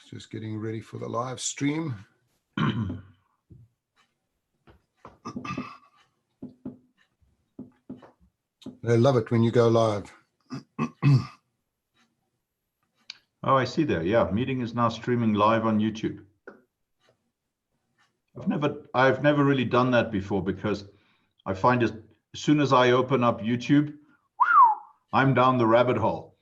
Just getting ready for the live stream. They love it when you go live. Oh, I see there. Yeah, meeting is now streaming live on YouTube. I've never really done that before, because I find as soon as I open up YouTube, I'm down the rabbit hole.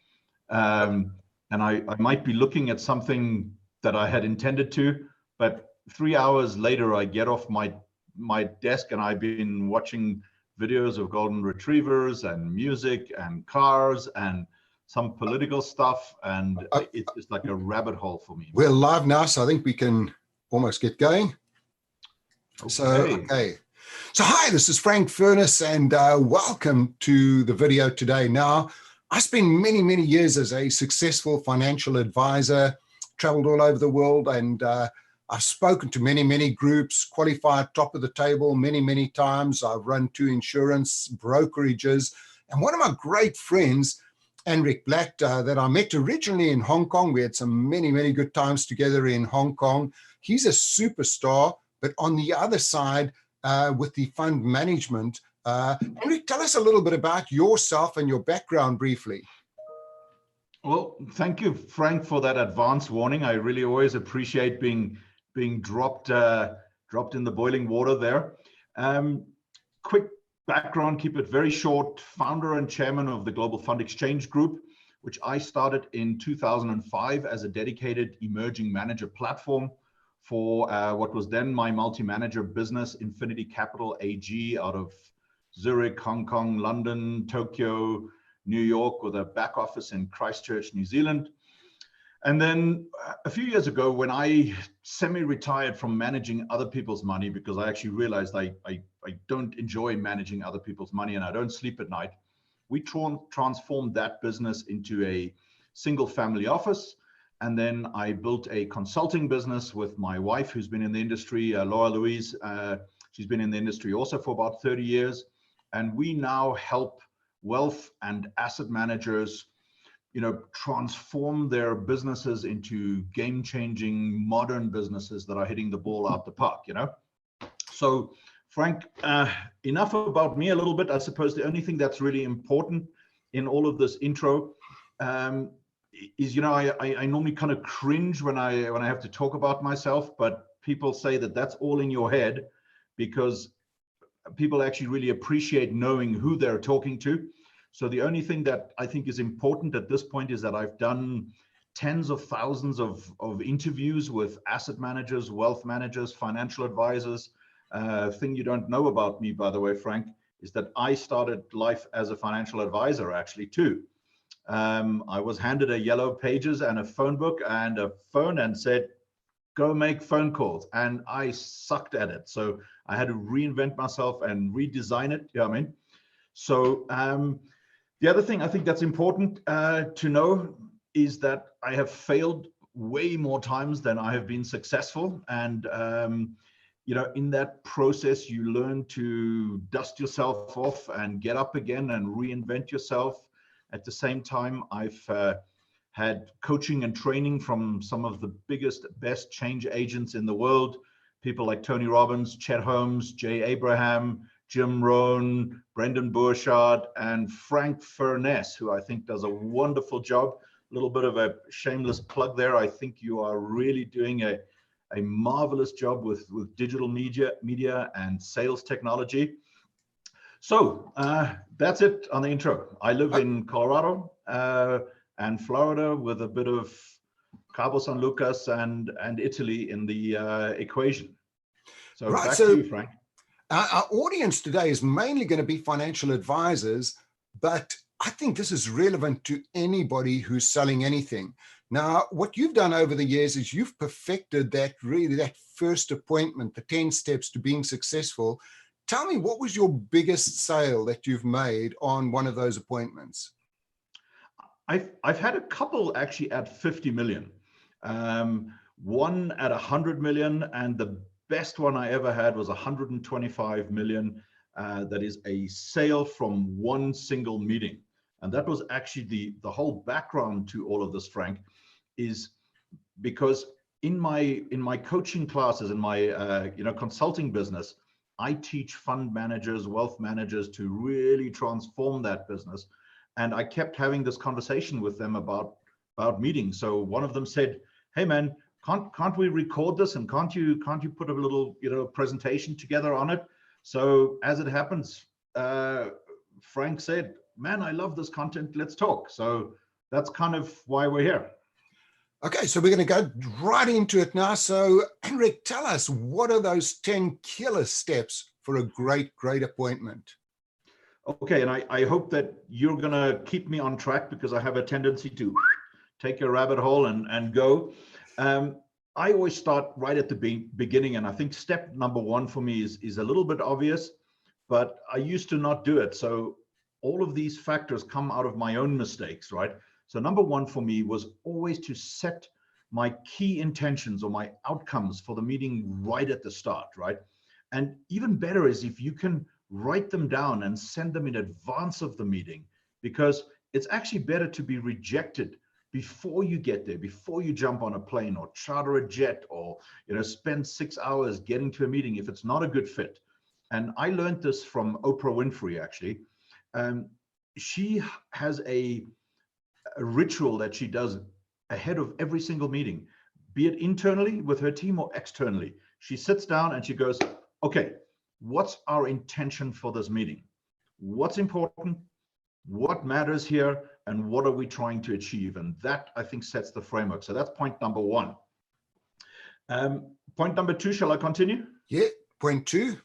And I might be looking at something that I had intended to, but 3 hours later, I get off my desk and I've been watching videos of golden retrievers and music and cars and some political stuff, and it's just like a rabbit hole for me. We're live now, so I think we can almost get going. Okay. So hi, this is Frank Furness, and welcome to the video today. Now, I spent many years as a successful financial advisor, traveled all over the world, and I've spoken to many groups, qualified top of the table many times. I've run 2 insurance brokerages, and one of my great friends, Enric Black, that I met originally in Hong Kong. We had some many good times together in Hong Kong. He's a superstar, but on the other side, with the fund management. Enric, tell us a little bit about yourself and your background briefly. Well, thank you, Frank, for that advance warning. I really always appreciate being dropped in the boiling water there. Quick background, keep it very short. Founder and chairman of the Global Fund Exchange Group, which I started in 2005 as a dedicated emerging manager platform for what was then my multi-manager business, Infinity Capital AG, out of Zurich, Hong Kong, London, Tokyo, New York, with a back office in Christchurch, New Zealand. And then a few years ago, when I semi-retired from managing other people's money, because I actually realized I don't enjoy managing other people's money and I don't sleep at night, we transformed that business into a single family office. And then I built a consulting business with my wife, who's been in the industry, Laura Louise. She's been in the industry also for about 30 years. And we now help wealth and asset managers, transform their businesses into game-changing modern businesses that are hitting the ball out the park, So, Frank, enough about me a little bit. I suppose the only thing that's really important in all of this intro is, I normally kind of cringe when I have to talk about myself, but people say that that's all in your head, because people actually really appreciate knowing who they're talking to. So the only thing that I think is important at this point is that I've done tens of thousands of interviews with asset managers, wealth managers, financial advisors. Thing you don't know about me, by the way, Frank, is that I started life as a financial advisor actually too. I was handed a yellow pages and a phone book and a phone and said, go make phone calls. And I sucked at it. So I had to reinvent myself and redesign it. You know what I mean? So the other thing I think that's important to know is that I have failed way more times than I have been successful. And, in that process, you learn to dust yourself off and get up again and reinvent yourself. At the same time, I've had coaching and training from some of the biggest, best change agents in the world. People like Tony Robbins, Chet Holmes, Jay Abraham, Jim Rohn, Brendan Burchard, and Frank Furness, who I think does a wonderful job. A little bit of a shameless plug there. I think you are really doing a marvelous job with digital media and sales technology. So that's it on the intro. I live in Colorado and Florida, with a bit of Cabo San Lucas and Italy in the equation. So right, back to you, Frank. Our audience today is mainly going to be financial advisors, but I think this is relevant to anybody who's selling anything. Now, what you've done over the years is you've perfected that first appointment, the 10 steps to being successful. Tell me, what was your biggest sale that you've made on one of those appointments? I've had a couple actually at 50 million, one at 100 million, and the best one I ever had was 125 million. That is a sale from one single meeting. And that was actually the whole background to all of this, Frank, is because in my coaching classes, in my consulting business, I teach fund managers, wealth managers to really transform that business. And I kept having this conversation with them about meetings. So one of them said, "Hey man, can't we record this, and can't you put a little presentation together on it?" So as it happens, Frank said, "Man, I love this content. Let's talk." So that's kind of why we're here. Okay, so we're going to go right into it now. So, Rick, tell us, what are those 10 killer steps for a great appointment? Okay, and I hope that you're going to keep me on track, because I have a tendency to take a rabbit hole and go. I always start right at the beginning, and I think step number one for me is a little bit obvious, but I used to not do it. So all of these factors come out of my own mistakes, right? So number one for me was always to set my key intentions or my outcomes for the meeting right at the start, right? And even better is if you can write them down and send them in advance of the meeting, because it's actually better to be rejected before you get there, before you jump on a plane or charter a jet, or spend 6 hours getting to a meeting if it's not a good fit. And I learned this from Oprah Winfrey, actually. She has a ritual that she does ahead of every single meeting, be it internally with her team or externally. She sits down and she goes, "Okay, what's our intention for this meeting? What's important? What matters here? And what are we trying to achieve?" And that, I think, sets the framework. So that's point number one. Point number two, shall I continue? Yeah, point two.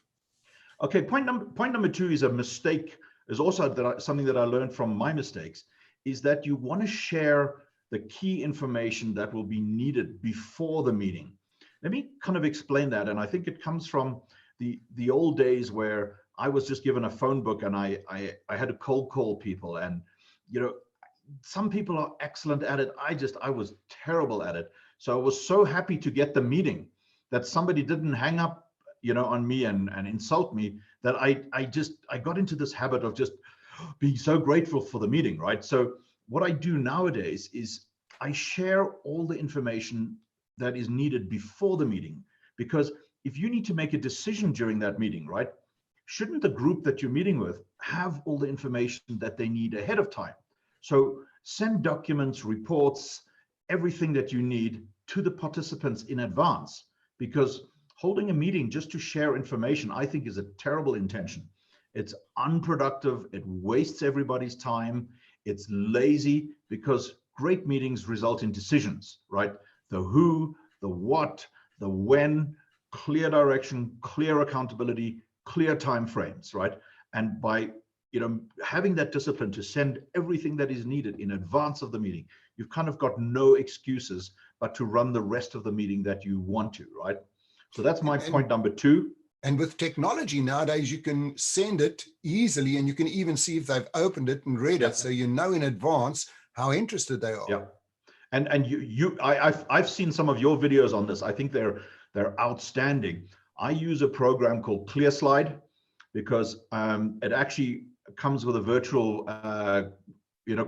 Okay, point number two is a mistake, is also something that I learned from my mistakes, is that you want to share the key information that will be needed before the meeting. Let me kind of explain that. And I think it comes from the old days where I was just given a phone book and I had to cold call people. And, some people are excellent at it. I was terrible at it. So I was so happy to get the meeting that somebody didn't hang up, on me and insult me, that I got into this habit of just being so grateful for the meeting, right? So what I do nowadays is I share all the information that is needed before the meeting, because if you need to make a decision during that meeting, right, shouldn't the group that you're meeting with have all the information that they need ahead of time? So send documents, reports, everything that you need to the participants in advance, because holding a meeting just to share information, I think, is a terrible intention. It's unproductive. It wastes everybody's time. It's lazy, because great meetings result in decisions, right? The who, the what, the when, clear direction, clear accountability, clear time frames, right? And by having that discipline to send everything that is needed in advance of the meeting, you've kind of got no excuses but to run the rest of the meeting that you want to, right? So that's my point number two. And with technology nowadays, you can send it easily, and you can even see if they've opened it and read it, so you know in advance how interested they are. Yeah, and I've seen some of your videos on this. I think they're outstanding. I use a program called ClearSlide, because it actually comes with a virtual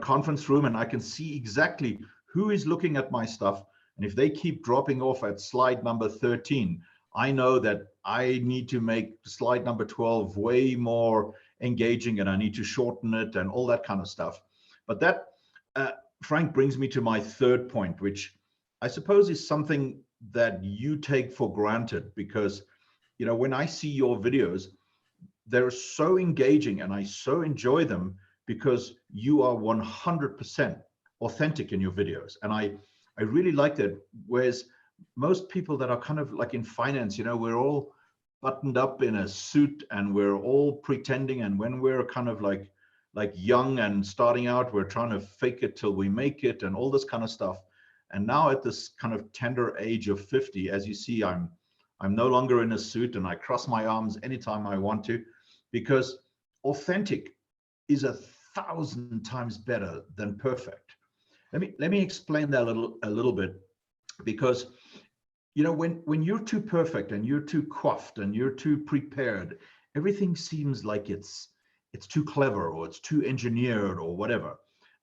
conference room, and I can see exactly who is looking at my stuff. And if they keep dropping off at slide number 13, I know that I need to make slide number 12 way more engaging, and I need to shorten it and all that kind of stuff. But that, Frank, brings me to my third point, which I suppose is something that you take for granted, because, when I see your videos, they're so engaging and I so enjoy them because you are 100% authentic in your videos. And I really like that. Whereas most people that are kind of like in finance, we're all buttoned up in a suit and we're all pretending. And when we're kind of like young and starting out, we're trying to fake it till we make it and all this kind of stuff. And now at this kind of tender age of 50, as you see, I'm no longer in a suit and I cross my arms anytime I want to, because authentic is 1,000 times better than perfect. Let me explain that a little bit, because when you're too perfect and you're too coiffed and you're too prepared, everything seems like it's too clever or it's too engineered or whatever.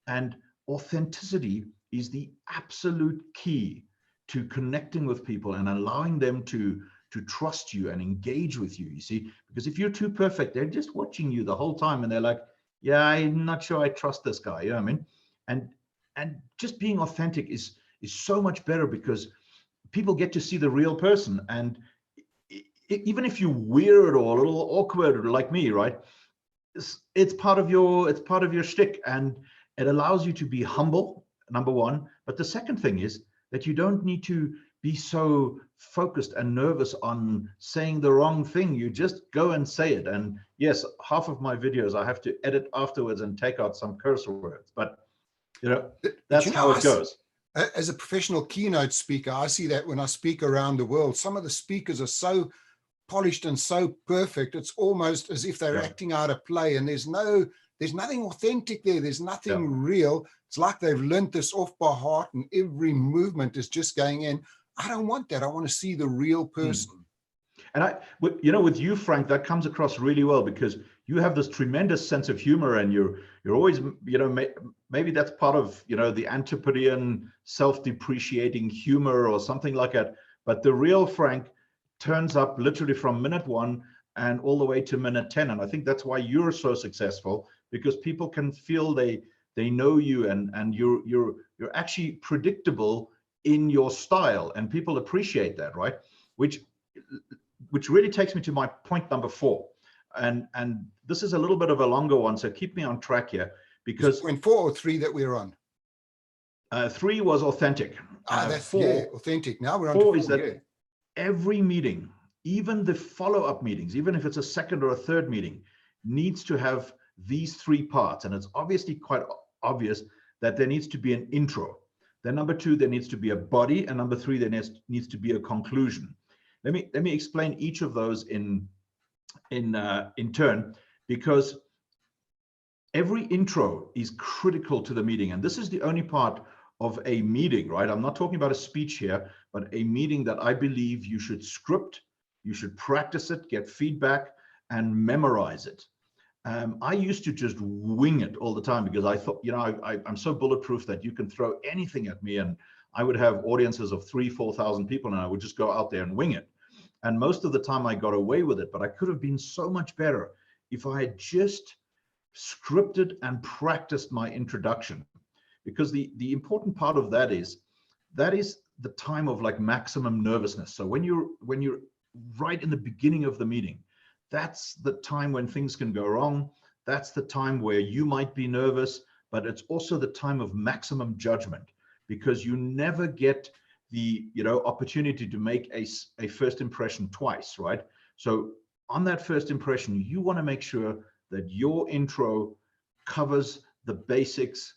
And authenticity is the absolute key to connecting with people and allowing them to trust you and engage with you, you see, because if you're too perfect, they're just watching you the whole time and they're like, yeah, I'm not sure I trust this guy, you know what I mean? And just being authentic is so much better, because people get to see the real person. And even if you're weird or a little awkward like me, right, it's part of your shtick, and it allows you to be humble, number one. But the second thing is that you don't need to be so focused and nervous on saying the wrong thing. You just go and say it. And yes, half of my videos I have to edit afterwards and take out some curse words, but you know, that's how it goes. As a professional keynote speaker, I see that when I speak around the world, some of the speakers are so polished and so perfect, it's almost as if they're acting out a play, and there's nothing authentic there. There's nothing real. It's like they've learned this off by heart, and every movement is just going in. I don't want that. I want to see the real person. And with you, Frank, that comes across really well, because you have this tremendous sense of humor, and you're always, maybe that's part of, the Antipodean self-depreciating humor or something like that. But the real Frank turns up literally from minute 1 and all the way to minute 10. And I think that's why you're so successful, because people can feel they know you, and you're actually predictable in your style, and people appreciate that, right? Which really takes me to my point number 4. And this is a little bit of a longer one, so keep me on track here, because point 4 or 3 that we're on? 3 was authentic. That's 4, authentic. Now we're on 4 is that every meeting, even the follow-up meetings, even if it's a second or a third meeting, needs to have these 3 parts. And it's obviously quite obvious that there needs to be an intro. Then number 2, there needs to be a body, and number 3, there needs to be a conclusion. Let me explain each of those in turn, because every intro is critical to the meeting. And this is the only part of a meeting, right? I'm not talking about a speech here, but a meeting that I believe you should script, you should practice it, get feedback, and memorize it. I used to just wing it all the time, because I thought, I'm so bulletproof that you can throw anything at me, and I would have audiences of 3,000-4,000 people, and I would just go out there and wing it. And most of the time I got away with it, but I could have been so much better if I had just scripted and practiced my introduction. Because the important part of that is the time of like maximum nervousness. So when you're right in the beginning of the meeting, that's the time when things can go wrong. That's the time where you might be nervous, but it's also the time of maximum judgment, because you never get the opportunity to make a first impression twice, right? So on that first impression, you want to make sure that your intro covers the basics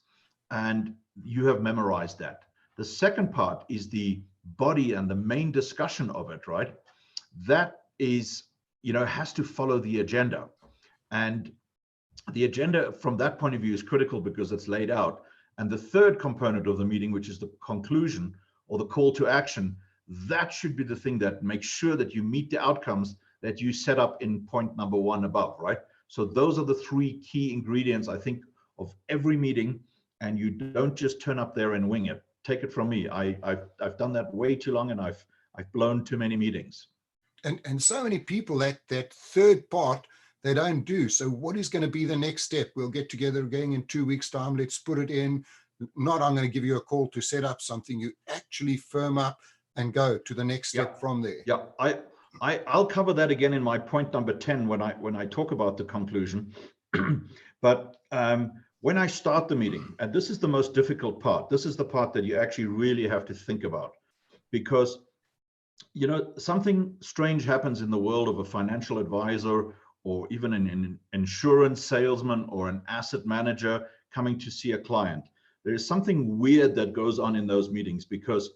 and you have memorized that. The second part is the body and the main discussion of it, right? That is, has to follow the agenda. And the agenda from that point of view is critical, because it's laid out. And the third component of the meeting, which is the conclusion or the call to action, that should be the thing that makes sure that you meet the outcomes that you set up in point number 1 above, right? So those are the 3 key ingredients, I think, of every meeting. And you don't just turn up there and wing it. Take it from me. I've done that way too long, and I've blown too many meetings. And so many people, that third part, they don't do. So what is going to be the next step? We'll get together again in 2 weeks' time. Let's put it in. Not, I'm going to give you a call to set up something. You actually firm up and go to the next step from there. Yeah, I'll cover that again in my point number 10 when I talk about the conclusion. But when I start the meeting, and this is the most difficult part, this is the part that you actually really have to think about, because something strange happens in the world of a financial advisor, or even an insurance salesman or an asset manager coming to see a client. There is something weird that goes on in those meetings, because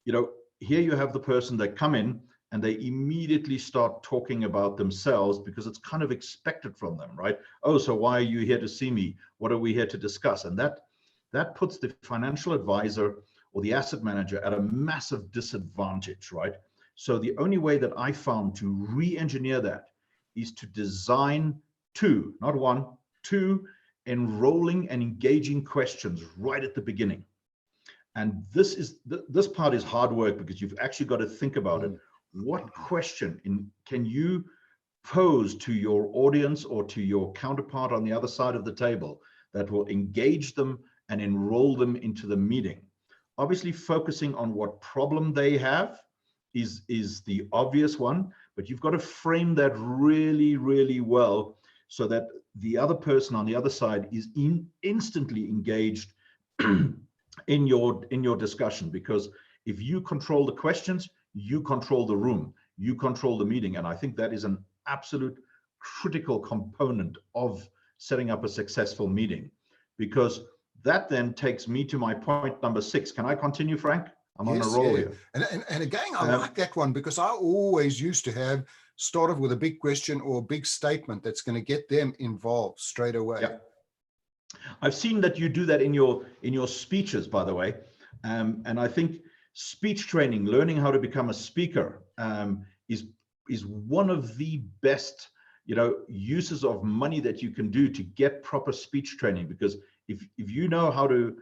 here you have the person that come in and they immediately start talking about themselves, because it's kind of expected from them, right? Oh, so why are you here to see me? What are we here to discuss? And that puts the financial advisor or the asset manager at a massive disadvantage, right? So the only way that I found to re-engineer that is to design 2, not 1, 2 enrolling and engaging questions right at the beginning. And this part is hard work, because you've actually got to think about it. What question can you pose to your audience or to your counterpart on the other side of the table that will engage them and enroll them into the meeting? Obviously, focusing on what problem they have is the obvious one, but you've got to frame that really, really well so that the other person on the other side is instantly engaged in your discussion. Because if you control the questions, you control the room, you control the meeting. And I think that is an absolute critical component of setting up a successful meeting, because that then takes me to my point number 6. Can I continue, Frank? I'm on a roll here. And again, I like that one, because I always used to have started with a big question or a big statement that's going to get them involved straight away. Yeah. I've seen that you do that in your speeches, by the way. And I think speech training, learning how to become a speaker, is one of the best, uses of money that you can do to get proper speech training. Because if you know how to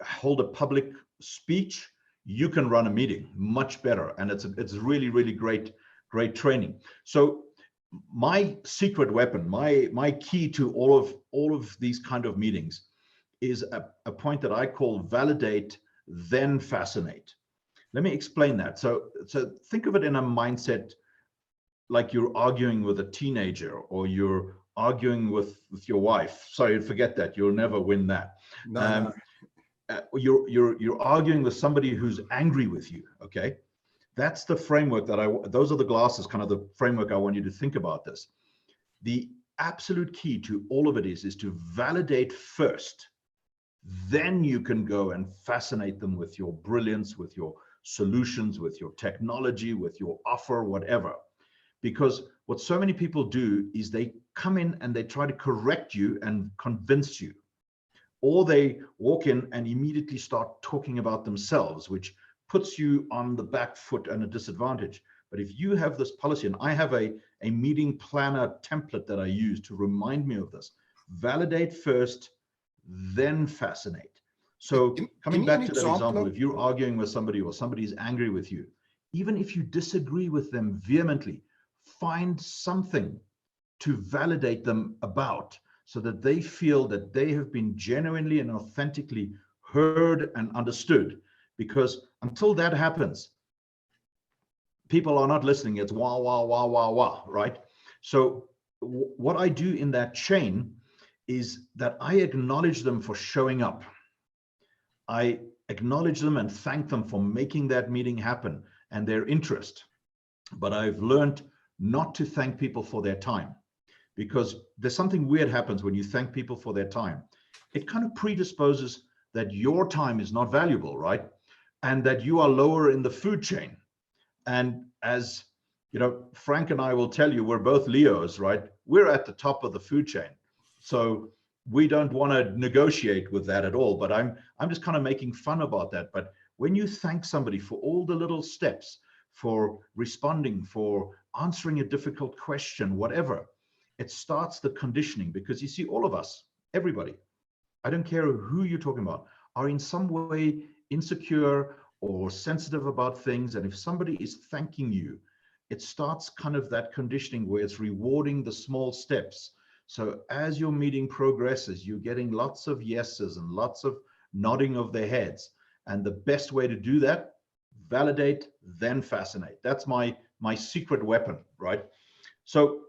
hold a public speech, you can run a meeting much better. And it's really, really great training. So my secret weapon, my key to all of these kind of meetings is a point that I call validate, then fascinate. Let me explain that. So think of it in a mindset like you're arguing with a teenager, or you're arguing with your wife. Sorry, forget that. You'll never win that. No. You're arguing with somebody who's angry with you. Okay, that's the framework those are the glasses, kind of the framework I want you to think about this. The absolute key to all of it is to validate first. Then you can go and fascinate them with your brilliance, with your solutions, with your technology, with your offer, whatever. Because what so many people do is they come in and they try to correct you and convince you. Or they walk in and immediately start talking about themselves, which puts you on the back foot and a disadvantage. But if you have this policy, and I have a meeting planner template that I use to remind me of this: validate first, then fascinate. So coming back to that example, if you're arguing with somebody or somebody's angry with you, even if you disagree with them vehemently, find something to validate them about, so that they feel that they have been genuinely and authentically heard and understood. Because until that happens, people are not listening. It's wah, wah, wah, wah, wah, right? So what I do in that chain is that I acknowledge them for showing up. I acknowledge them and thank them for making that meeting happen and their interest. But I've learned not to thank people for their time, because there's something weird happens when you thank people for their time. It kind of predisposes that your time is not valuable, right? And that you are lower in the food chain. And as Frank and I will tell you, we're both Leos, right? We're at the top of the food chain. So we don't want to negotiate with that at all. But I'm just kind of making fun about that. But when you thank somebody for all the little steps, for responding, for answering a difficult question, whatever, it starts the conditioning. Because you see, all of us, everybody, I don't care who you're talking about, are in some way insecure or sensitive about things. And if somebody is thanking you, it starts kind of that conditioning where it's rewarding the small steps. So as your meeting progresses, you're getting lots of yeses and lots of nodding of their heads. And the best way to do that, validate, then fascinate. That's my secret weapon, right? So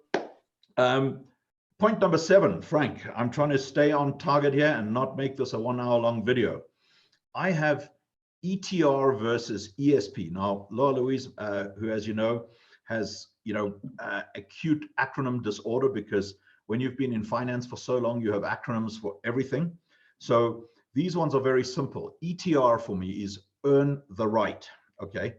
point number 7, Frank, I'm trying to stay on target here and not make this a 1 hour long video. I have ETR versus ESP. Now, Laura Louise, who, as you know, has acute acronym disorder, because when you've been in finance for so long, you have acronyms for everything. So these ones are very simple. ETR for me is earn the right. Okay,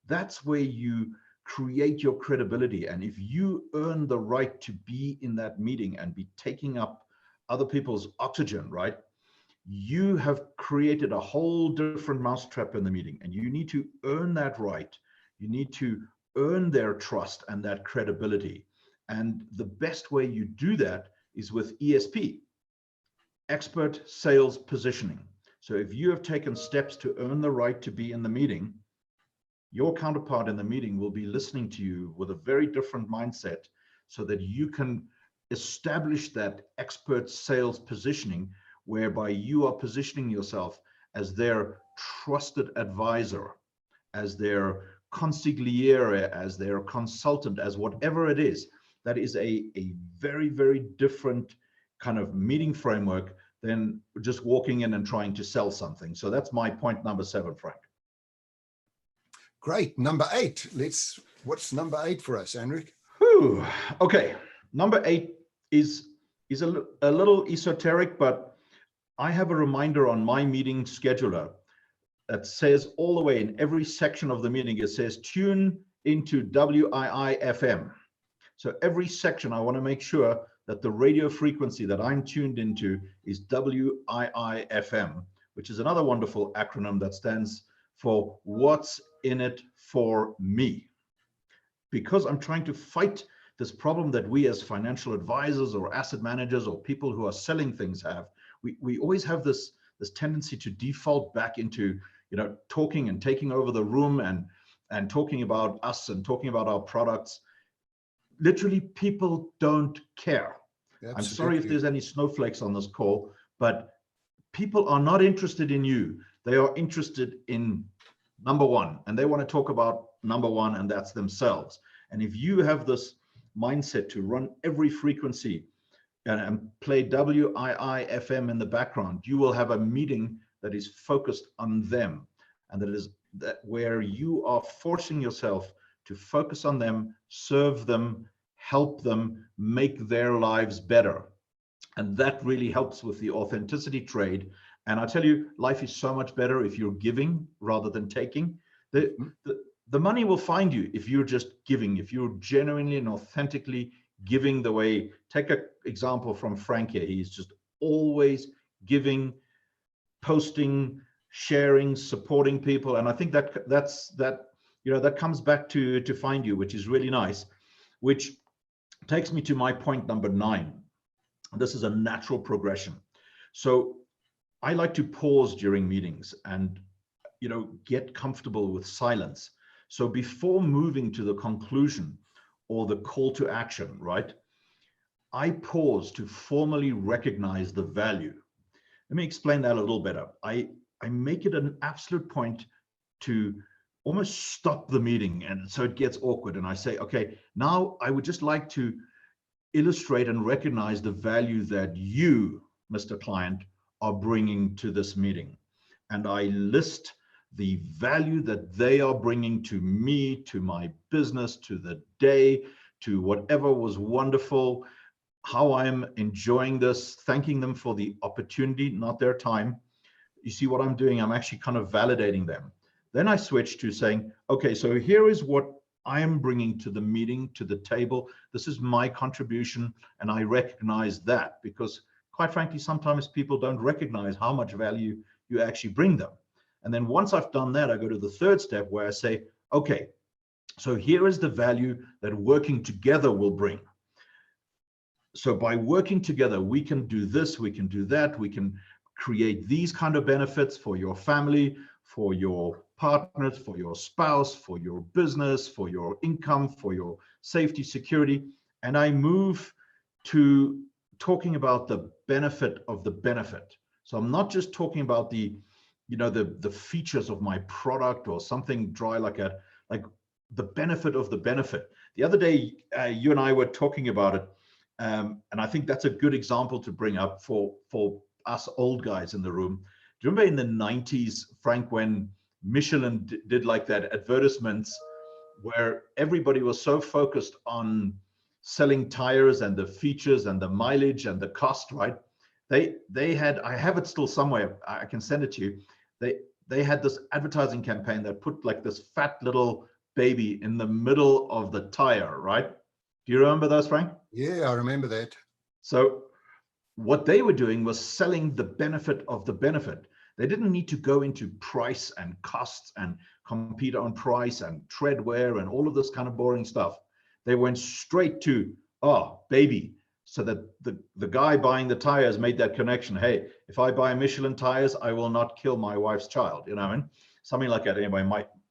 that's where you create your credibility. And if you earn the right to be in that meeting and be taking up other people's oxygen, right, you have created a whole different mousetrap in the meeting. And you need to earn that right. You need to earn their trust and that credibility. And the best way you do that is with ESP, expert sales positioning. So if you have taken steps to earn the right to be in the meeting, your counterpart in the meeting will be listening to you with a very different mindset so that you can establish that expert sales positioning whereby you are positioning yourself as their trusted advisor, as their consigliere, as their consultant, as whatever it is. That is a very, very different kind of meeting framework than just walking in and trying to sell something. So that's my point number 7, Frank. Great. Number 8. What's number 8 for us, Henrik? Whew. Okay. Number 8 is a little esoteric, but I have a reminder on my meeting scheduler that says all the way in every section of the meeting, it says tune into WIIFM. So every section, I want to make sure that the radio frequency that I'm tuned into is WIIFM, which is another wonderful acronym that stands for what's in it for me. Because I'm trying to fight this problem that we as financial advisors or asset managers or people who are selling things have, we always have this tendency to default back into, talking and taking over the room and talking about us and talking about our products. Literally, people don't care. Absolutely. I'm sorry if there's any snowflakes on this call, but people are not interested in you. They are interested in number one, and they want to talk about number one, and that's themselves. And if you have this mindset to run every frequency and play WIIFM in the background, you will have a meeting that is focused on them, and that where you are forcing yourself to focus on them, serve them, help them, make their lives better. And that really helps with the authenticity trade. And I tell you, life is so much better if you're giving rather than taking. The money will find you if you're just giving, if you're genuinely and authentically giving the way. Take an example from Frank here. He's just always giving, posting, sharing, supporting people. And I think that comes back to find you, which is really nice, which takes me to my point number 9. This is a natural progression. So I like to pause during meetings and, get comfortable with silence. So before moving to the conclusion or the call to action, right, I pause to formally recognize the value. Let me explain that a little better. I make it an absolute point to almost stop the meeting, and so it gets awkward. And I say, okay, now I would just like to illustrate and recognize the value that you, Mr. Client, are bringing to this meeting. And I list the value that they are bringing to me, to my business, to the day, to whatever was wonderful, how I'm enjoying this, thanking them for the opportunity, not their time. You see what I'm doing? I'm actually kind of validating them. Then I switch to saying, okay, so here is what I am bringing to the meeting, to the table. This is my contribution, and I recognize that, because quite frankly, sometimes people don't recognize how much value you actually bring them. And then once I've done that, I go to the third step where I say, okay, so here is the value that working together will bring. So by working together, we can do this, we can do that, we can create these kind of benefits for your family, for your partners, for your spouse, for your business, for your income, for your safety, security. And I move to talking about the benefit of the benefit. So I'm not just talking about the features of my product or something dry like the benefit of the benefit. The other day, you and I were talking about it. And I think that's a good example to bring up for us old guys in the room. Do you remember in the 90s, Frank, when Michelin did like that advertisements where everybody was so focused on selling tires and the features and the mileage and the cost, right? They had, I have it still somewhere, I can send it to you. They had this advertising campaign that put like this fat little baby in the middle of the tire, right? Do you remember those, Frank? Yeah, I remember that. So what they were doing was selling the benefit of the benefit. They didn't need to go into price and costs and compete on price and treadwear and all of this kind of boring stuff. They went straight to, oh, baby. so that the guy buying the tires made that connection. Hey, if I buy Michelin tires, I will not kill my wife's child. You know what I mean? Something like that. Anyway,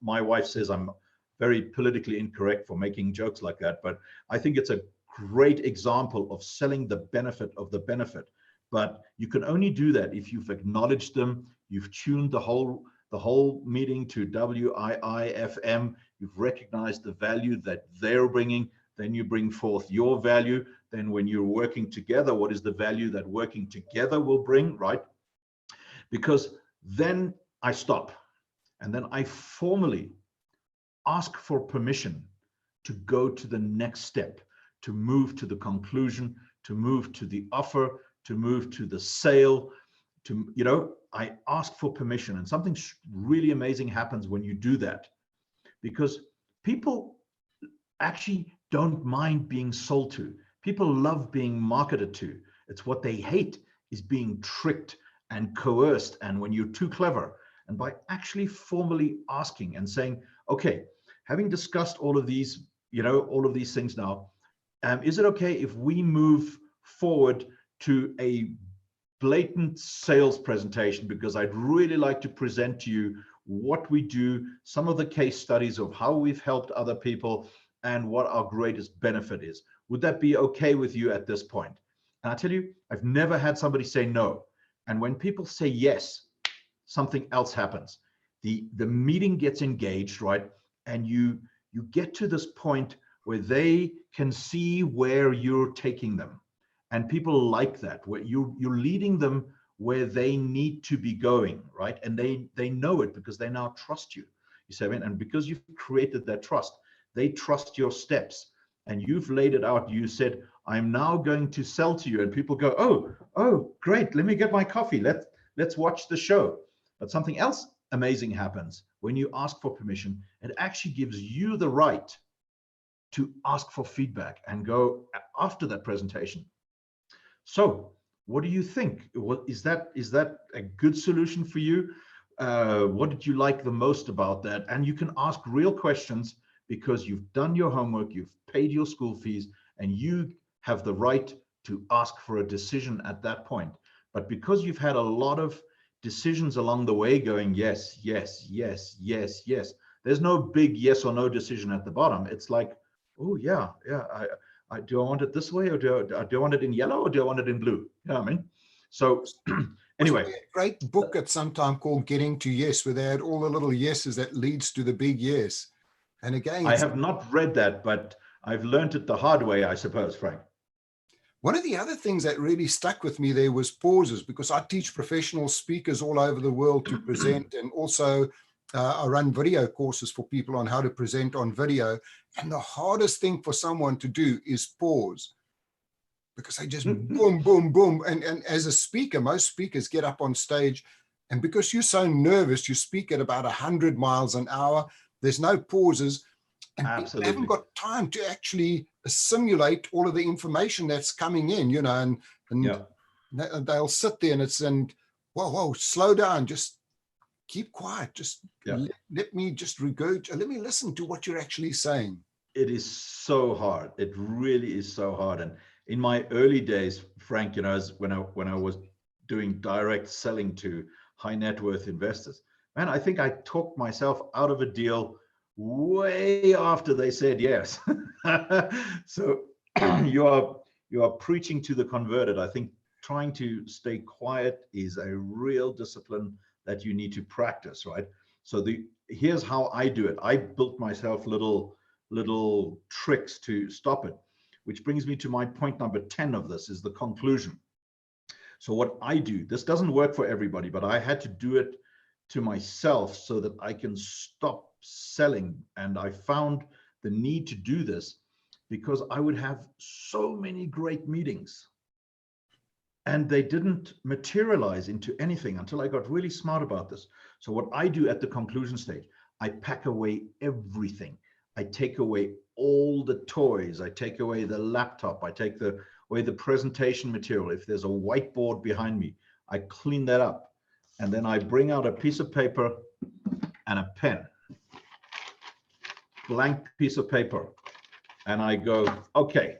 my wife says I'm very politically incorrect for making jokes like that, but I think it's a great example of selling the benefit of the benefit. But you can only do that if you've acknowledged them, you've tuned the whole meeting to WIIFM, you've recognized the value that they're bringing, then you bring forth your value. Then when you're working together, what is the value that working together will bring, right? Because then I stop, and then I formally ask for permission to go to the next step, to move to the conclusion, to move to the offer, to move to the sale, to, you know, I ask for permission. And something really amazing happens when you do that, because people actually don't mind being sold to. People love being marketed to. It's what they hate is being tricked and coerced, and when you're too clever. And by actually formally asking and saying, okay, having discussed all of these, you know, all of these things now, is it okay if we move forward to a blatant sales presentation, because I'd really like to present to you what we do, some of the case studies of how we've helped other people, and what our greatest benefit is. Would that be okay with you at this point? And I tell you, I've never had somebody say no. And when people say yes, something else happens. The meeting gets engaged, right? And you get to this point where they can see where you're taking them. And people like that, where you're leading them where they need to be going, right? And they know it because they now trust you. You see what I mean? And because you've created that trust, they trust your steps. And you've laid it out. You said, I'm now going to sell to you. And people go, oh, great. Let me get my coffee. Let's watch the show. But something else amazing happens when you ask for permission. It actually gives you the right to ask for feedback and go after that presentation. So what do you think? What is that a good solution for you? What did you like the most about that? And you can ask real questions because you've done your homework, you've paid your school fees, and you have the right to ask for a decision at that point. But because you've had a lot of decisions along the way going, yes, yes, yes, yes, yes, there's no big yes or no decision at the bottom. It's like, oh yeah, do I want it this way, or do I want it in yellow, or do I want it in blue? You know what I mean? So anyway. There's a great book at some time called Getting to Yes, where they had all the little yeses that leads to the big yes. And again, I have not read that, but I've learned it the hard way, I suppose, Frank. One of the other things that really stuck with me there was pauses, because I teach professional speakers all over the world to present, and also I run video courses for people on how to present on video. And the hardest thing for someone to do is pause, because they just boom, boom, boom. And as a speaker, most speakers get up on stage, and because you're so nervous, you speak at about 100 miles an hour. There's no pauses. And people haven't got time to actually assimilate all of the information that's coming in, you know, and yeah. They'll sit there and whoa, slow down, just keep quiet, just let me just regurgitate, let me listen to what you're actually saying. It is so hard. It really is so hard. And in my early days, Frank, you know, when I was doing direct selling to high net worth investors, man, I think I talked myself out of a deal way after they said yes. So you are preaching to the converted. I think trying to stay quiet is a real discipline that you need to practice, right? So here's how I do it. I built myself little tricks to stop it, which brings me to my point number 10 of this, is the conclusion. So what I do, this doesn't work for everybody, but I had to do it to myself so that I can stop selling. And I found the need to do this because I would have so many great meetings and they didn't materialize into anything until I got really smart about this. So what I do at the conclusion stage, I pack away everything. I take away all the toys. I take away the laptop. I take away the presentation material. If there's a whiteboard behind me, I clean that up. And then I bring out a piece of paper and a pen, blank piece of paper. And I go, okay,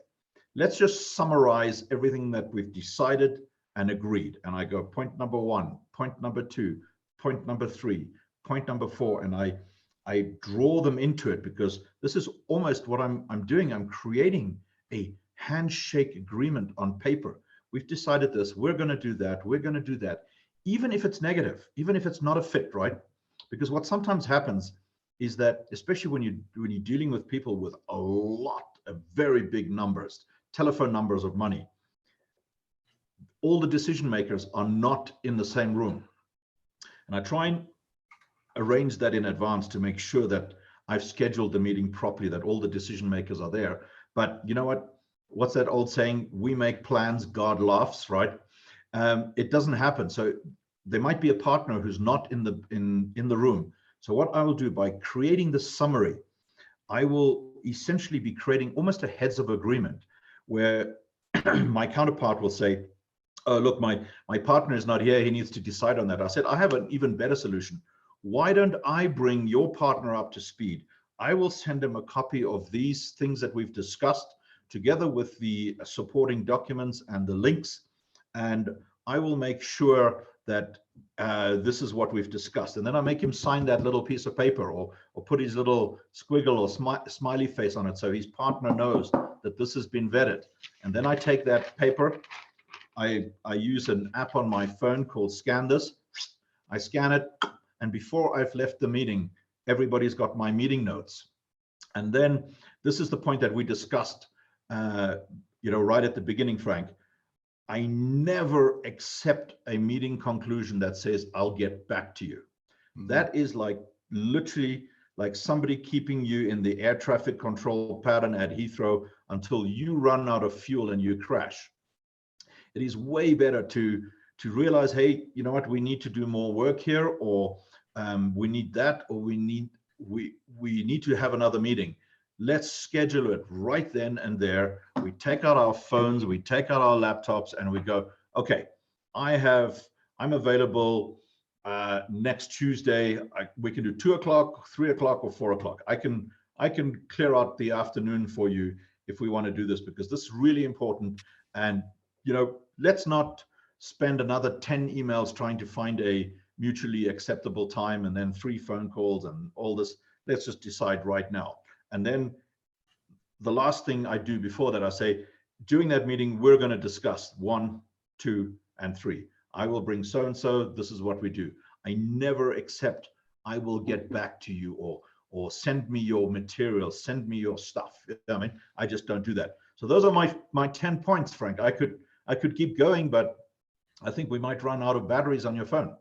let's just summarize everything that we've decided and agreed. And I go point number 1, point number 2, point number 3, point number 4, and I draw them into it, because this is almost what I'm doing. I'm creating a handshake agreement on paper. We've decided this, we're going to do that, we're going to do that, even if it's negative, even if it's not a fit, right? Because what sometimes happens is that, especially when you're dealing with people with a lot of very big numbers, telephone numbers of money, all the decision makers are not in the same room. And I try and arrange that in advance to make sure that I've scheduled the meeting properly, that all the decision makers are there. But you know what? What's that old saying? We make plans, God laughs, right? It doesn't happen. So there might be a partner who's not in the room. So what I will do, by creating the summary, I will essentially be creating almost a heads of agreement, where my counterpart will say, oh, look, my partner is not here, he needs to decide on that. I said, I have an even better solution. Why don't I bring your partner up to speed? I will send him a copy of these things that we've discussed, together with the supporting documents and the links, and I will make sure that this is what we've discussed. And then I make him sign that little piece of paper, or put his little squiggle or smiley face on it, so his partner knows that this has been vetted. And then I take that paper, I use an app on my phone called Scan This. I scan it, and before I've left the meeting, everybody's got my meeting notes. And then this is the point that we discussed, right at the beginning, Frank. I never accept a meeting conclusion that says, I'll get back to you. Mm-hmm. That is like literally like somebody keeping you in the air traffic control pattern at Heathrow until you run out of fuel and you crash. It is way better to realize, hey, you know what, we need to do more work here, or we need that, or we need to have another meeting. Let's schedule it right then and there. We take out our phones, we take out our laptops, and we go, okay, I'm available next Tuesday. We can do 2 o'clock, 3 o'clock, or 4 o'clock. I can clear out the afternoon for you if we want to do this, because this is really important. And let's not spend another 10 emails trying to find a mutually acceptable time, and then 3 phone calls and all this. Let's just decide right now. And then the last thing I do before that, I say, during that meeting, we're going to discuss 1, 2, and 3. I will bring so-and-so, this is what we do. I never accept, I will get back to you, or send me your material, send me your stuff. I mean, I just don't do that. So those are my 10 points, Frank. I could keep going, but I think we might run out of batteries on your phone.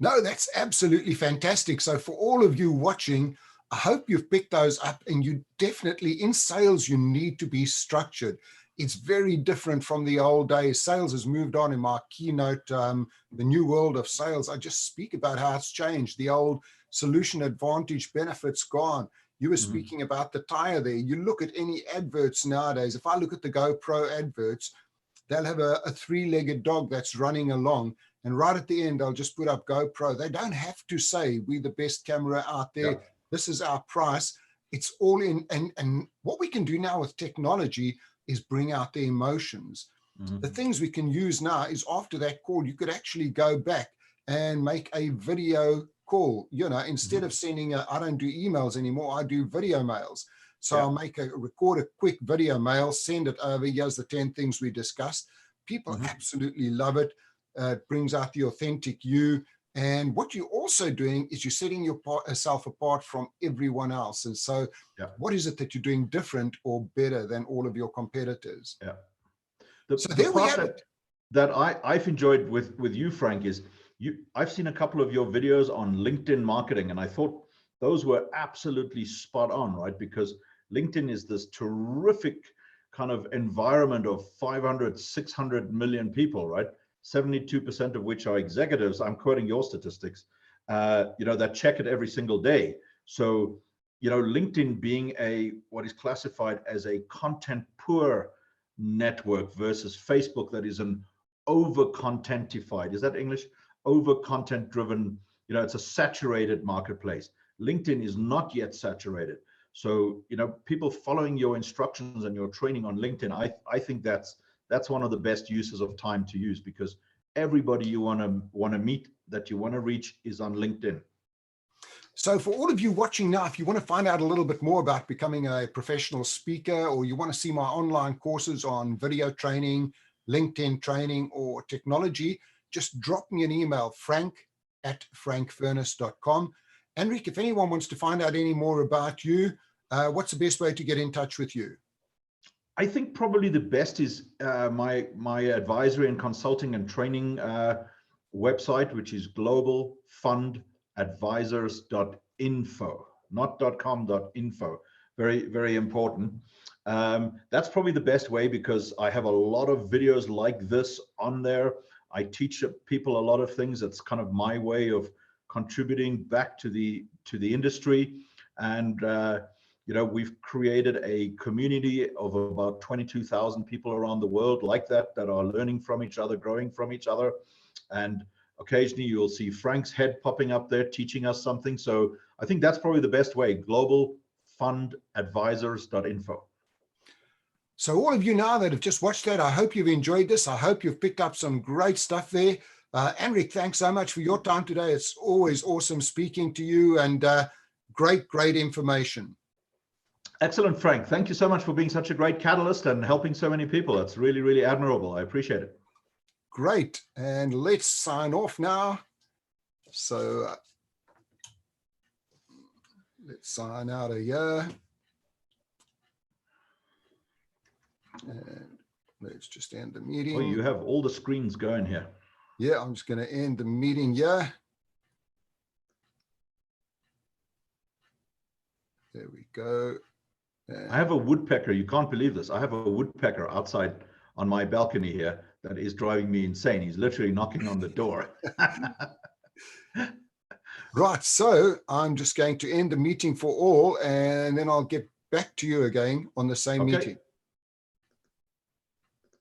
No, that's absolutely fantastic. So for all of you watching, I hope you've picked those up, and you definitely, in sales, you need to be structured. It's very different from the old days. Sales has moved on. In my keynote, The New World of Sales, I just speak about how it's changed. The old solution advantage benefits gone. You were speaking about the tire there. You look at any adverts nowadays. If I look at the GoPro adverts, they'll have a 3-legged dog that's running along, and right at the end, they'll just put up GoPro. They don't have to say, we're the best camera out there. Yeah. This is our price. It's all in. And what we can do now with technology is bring out the emotions. Mm-hmm. The things we can use now is, after that call, you could actually go back and make a video call. Instead of sending I don't do emails anymore, I do video mails. So I'll record a quick video mail, send it over. Here's the 10 things we discussed. People absolutely love it. It brings out the authentic you. And what you're also doing is you're setting yourself apart from everyone else. And so what is it that you're doing different or better than all of your competitors? Yeah. So there we have it. That I've enjoyed with you, Frank, is I've seen a couple of your videos on LinkedIn marketing, and I thought those were absolutely spot on, right? Because LinkedIn is this terrific kind of environment of 500, 600 million people, right? 72% of which are executives. I'm quoting your statistics, that check it every single day. So, LinkedIn being what is classified as a content poor network versus Facebook that is an over contentified. Is that English? Over content driven. It's a saturated marketplace. LinkedIn is not yet saturated. So, people following your instructions and your training on LinkedIn, I think that's one of the best uses of time to use, because everybody you want to meet, that you want to reach, is on LinkedIn. So for all of you watching now, if you want to find out a little bit more about becoming a professional speaker, or you want to see my online courses on video training, LinkedIn training, or technology, just drop me an email, frank@frankfurnace.com. Enrique, if anyone wants to find out any more about you, what's the best way to get in touch with you? I think probably the best is my advisory and consulting and training website, which is globalfundadvisors.info, not .com, .info. Very, very important. That's probably the best way, because I have a lot of videos like this on there. I teach people a lot of things. That's kind of my way of contributing back to the industry. And we've created a community of about 22,000 people around the world like that are learning from each other, growing from each other. And occasionally you'll see Frank's head popping up there teaching us something. So I think that's probably the best way, globalfundadvisors.info. So all of you now that have just watched that, I hope you've enjoyed this. I hope you've picked up some great stuff there. Enrique, thanks so much for your time today. It's always awesome speaking to you, and great information. Excellent, Frank. Thank you so much for being such a great catalyst and helping so many people. That's really, really admirable. I appreciate it. Great. And let's sign off now. So let's sign out of here. And let's just end the meeting. Oh, you have all the screens going here. Yeah, I'm just going to end the meeting here. There we go. I have a woodpecker. You can't believe this. I have a woodpecker outside on my balcony here that is driving me insane. He's literally knocking on the door. Right. So I'm just going to end the meeting for all, and then I'll get back to you again on the same meeting.